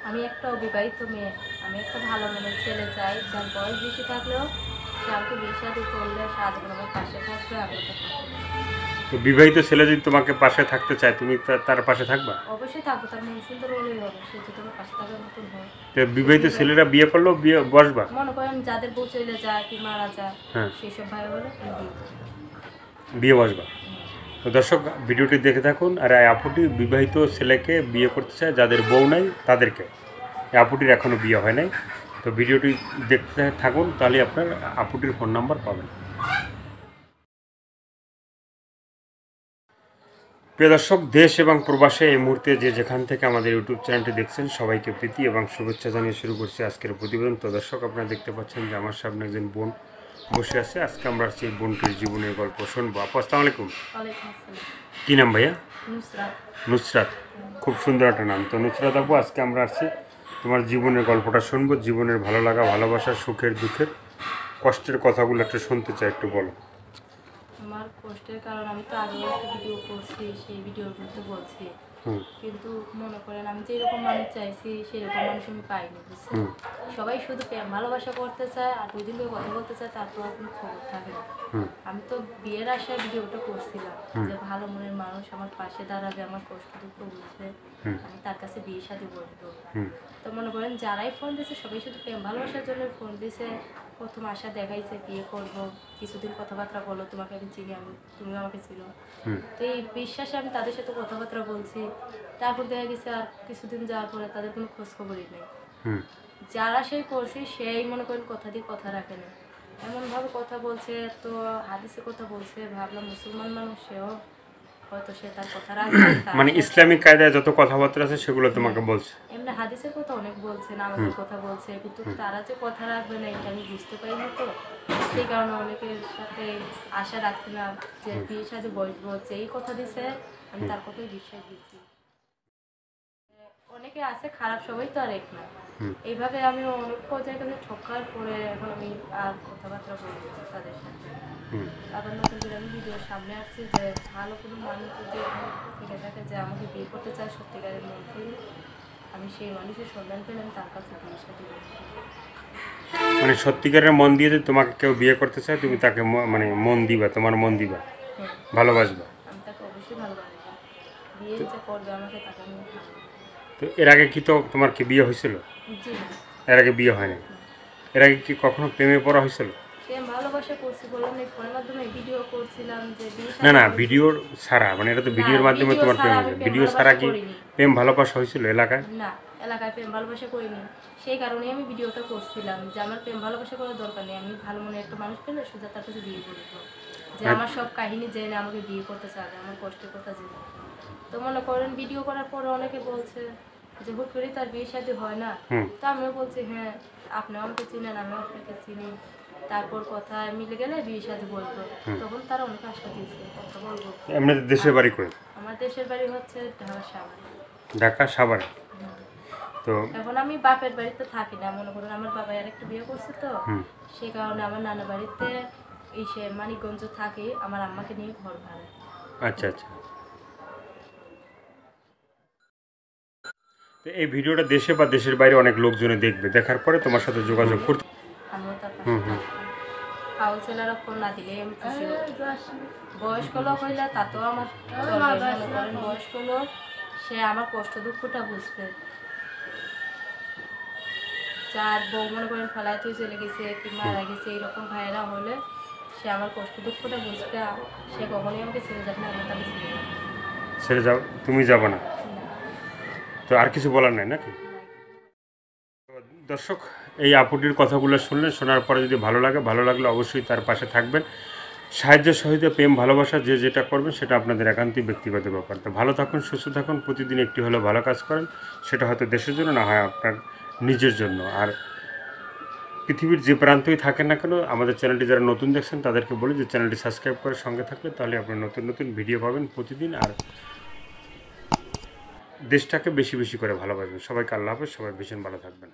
আমি একটা অবিবাহিত মেয়ে, আমি একটা ভালো মনের ছেলে চাই, যার বয়স বেশি থাকলেও সে আমাকে বিয়ে শাদী করলে সারাজীবন আমার পাশে থাকবে, আমি ওটা পাশে থাকবো। তো বিবাহিত ছেলে যদি তোমাকে পাশে থাকতে চায়, তুমি তার পাশে থাকবা? অবশ্যই থাকবো, তার মন সুন্দর হলেই হবে, সে যদি আমার পাশে থাকার মতন হয়। তো বিবাহিত ছেলেরা বিয়ে করলেও বসবা? মনে করেন যাদের বউ চলে যায় কি মারা যায়, হ্যাঁ, সেই সব ভাই হলে বিয়ে বসবা। তো দর্শক, ভিডিওটি দেখে থাকুন। আর এই আপুটি বিবাহিত ছেলেকে বিয়ে করতে চায়, যাদের বউ নাই তাদেরকে। এই আপুটির এখনও বিয়ে হয় নাই। তো ভিডিওটি দেখতে থাকুন, তাহলে আপনার আপুটির ফোন নাম্বার পাবেন। প্রিয় দর্শক, দেশ এবং প্রবাসে এই মুহূর্তে যে যেখান থেকে আমাদের ইউটিউব চ্যানেলটি দেখছেন, সবাইকে প্রীতি এবং শুভেচ্ছা জানিয়ে শুরু করছি আজকের প্রতিবেদন। তো দর্শক, আপনারা দেখতে পাচ্ছেন যে আমার সামনে একজন বোন বসে আছে। আজকে আমরা সেই বোনটির জীবনের গল্প শুনবো। আপু, আসসালামু আলাইকুম। কী নাম ভাইয়া? নুসরাত। নুসরাত, খুব সুন্দর একটা নাম। তো নুসরাত আপু, আজকে আমরা আসছি তোমার জীবনের গল্পটা শুনবো। জীবনের ভালো লাগা, ভালোবাসা, সুখের দুঃখের, কষ্টের কথাগুলো একটু শুনতে চাই, একটু বলো। আমার কষ্টের কারণ আমি তো আগে একটা ভিডিও করছি, সেই ভিডিওর মধ্যে বলছি, কিন্তু মনে করেন আমি যে এরকম মানুষ চাইছি সেরকম মানুষ আমি পাইনি, বুঝছেন। সবাই শুধু প্রেম ভালোবাসা করতে চায় আর 2 দিন ধরে কথা বলতে চায়, তারপর কোনো খবর থাকে না। আমি তো বিয়ের আশায় ভিডিওটা করছিলাম যে ভালো মনের মানুষ আমার পাশে দাঁড়াবে, আমার কষ্ট দুঃখ বুঝবে, আমি তার কাছে বিয়ে শাদী বলবো। তো মনে করেন যারাই ফোন দিয়েছে সবাই শুধু প্রেম ভালোবাসার জন্য ফোন দিয়েছে। প্রথম আশা দেখাইছে বিয়ে করবো, কিছুদিন কথাবার্তা বলো, তোমাকে আমি চিনি, আমি তুমিও আমাকে চিনো। তো এই বিশ্বাসে আমি তাদের সাথে কথাবার্তা বলছি। তারপর দেখা গেছে আর কিছুদিন যাওয়ার পরে তাদের কোনো খোঁজ খবরই নেই। যারা সেই করছে সেই মনে করেন কথা দিয়ে কথা রাখে না, এমনভাবে কথা বলছে, তো হাদিসে কথা বলছে, ভাবলাম মুসলমান মানুষ, সেও হয়তো সে তার কথা রাখবে। মানে ইসলামিক কায়দায় যত কথাবার্তা আছে সেগুলো তোমাকে বলছে? এমনি হাদিসের কথা অনেক বলছে, নামাজের কথা বলছে, কিন্তু তারা যে কথা রাখবে না এটা আমি বুঝতে পারিনি। তো সেই কারণে অনেকের সাথে আশা রাখছি না যে বিয়ের সাথে বসবো, যেই কথা দিছে আমি তার কথাই বিশ্বাস দিচ্ছি। অনেকে আছে খারাপ, সবাই তো আর এক না। এইভাবে আমি অনেক পর্যায়ে কাছে ঠকার পরে এখন আমি আর কথাবার্তা বলি তাদের সাথে। আবার নতুন করে আমি ভিডিওর সামনে আসছি যে ভালো কোনো মানুষ যদি থেকে থাকে যে আমাকে বিয়ে করতে চায় সত্যিকারের মধ্যে, আমি সেই মানুষের সন্ধান পেলে আমি তার কাছে বিয়ের সাথে বলবো। মানে সত্যিকারের মন দিয়ে যদি তোমাকে কেউ বিয়ে করতে চায়, তুমি তাকে মানে মন দিবা, তোমার মন দিবা, ভালোবাসবা? আমি তাকে অবশ্যই ভালোবাসবো, বিয়ে যে করবে আমাকে তাকে আমি ভালোবাসবো। তো এর আগে কি তো তোমার কি বিয়ে হয়েছিল? জি না। এর আগে বিয়ে হয় নাই? এর আগে কি কখনো প্রেমে পড়া হয়েছিল? প্রেম ভালোবাসা করছি, বললাম এই ফোনের মাধ্যমে ভিডিও করছিলাম যে বিয়ে না না, শাদী ভিডিওর ছাড়া, মানে এটা তো ভিডিওর মাধ্যমে তোমার প্রেম হয়েছে। ভিডিও ছাড়া কি প্রেম ভালোবাসা হয়েছিল এলাকায়? না, এলাকায় প্রেম ভালোবাসা করিনি। সেই কারণেই আমি ভিডিওটা করছিলাম যে আমার প্রেম ভালোবাসা করার দরকার নেই, আমি ভালো মনে একটা মানুষ পেলে সোজা তার কাছে বিয়ে করবো, যে আমার সব কাহিনী জেনে আমাকে বিয়ে করতে চাবে, আমার কষ্টের কথা জেনে। তো মনে করেন ভিডিও করার পরে অনেকে বলছে যে হুট করেই তার বিয়ে শাদী হয় না। তো আমিও বলছি হ্যাঁ, আপনিও আমাকে চিনেন, আমিও আপনাকে চিনি, তারপর কথা মিলে গেলে বিয়ে শাদী বলবো। তখন তারা অনেক আশা দিয়েছে কথা বলবো। এমনি দেশের বাড়ি কই? আমার দেশের বাড়ি হচ্ছে ঢাকা সাভারে। ঢাকা সাভারে। তো এখন আমি বাপের বাড়িতে থাকি না, মনে করেন আমার বাবা আর একটা বিয়ে করছে, তো সেই কারণে আমার নানা বাড়িতে সে মানিকগঞ্জ থাকে, আমার আম্মাকে নিয়ে ঘর ভাড়া। আচ্ছা আচ্ছা। তো এই ভিডিওটা দেশে বা দেশের বাইরে অনেক লোকজনে দেখবে, দেখার পরে তোমার সাথে যোগাযোগ করতে। আমিও তার পাশে থাকবো। ফাউল ছেলেরা ফোন না দিলে আমি খুশি হই। বয়স্ক লোক হইলে তাতেও আমার চলবে, মনে করেন বয়স্ক লোক, সে আমার কষ্ট দুঃখটা বুঝবে। যার বউ মনে করেন ফেলায় তুই চলে গেছে কি মারা গেছে, এইরকম ভাইয়েরা হলে সে আমার কষ্ট দুঃখটা বুঝবে, সে কখনোই আমাকে ছেড়ে যাবে না, আমি তাকে ছেড়ে যাবো। ছেড়ে যাও, তুমি যাবে না? তো আর কিছু বলার নাই নাকি? দর্শক, এই আপুটির কথাগুলো শুনলেন, শোনার পরে যদি ভালো লাগে, ভালো লাগলে অবশ্যই তার পাশে থাকবেন। সাহায্যের সহিত প্রেম ভালোবাসা যে যেটা করবেন সেটা আপনাদের একান্তই ব্যক্তিগত ব্যাপার। তো ভালো থাকুন, সুস্থ থাকুন, প্রতিদিন একটি হলেও ভালো কাজ করেন, সেটা হয়তো দেশের জন্য, না হয় আপনার নিজের জন্য। আর পৃথিবীর যে প্রান্তই থাকেন না কেন, আমাদের চ্যানেলটি যারা নতুন দেখছেন তাদেরকে বলি যে চ্যানেলটি সাবস্ক্রাইব করে সঙ্গে থাকলে তাহলে আপনার নতুন নতুন ভিডিও পাবেন প্রতিদিন। আর দেশটাকে বেশি বেশি করে ভালোবাসবেন। সবাইকে আল্লাহ হাফেজ, সবাই ভীষণ ভালো থাকবেন।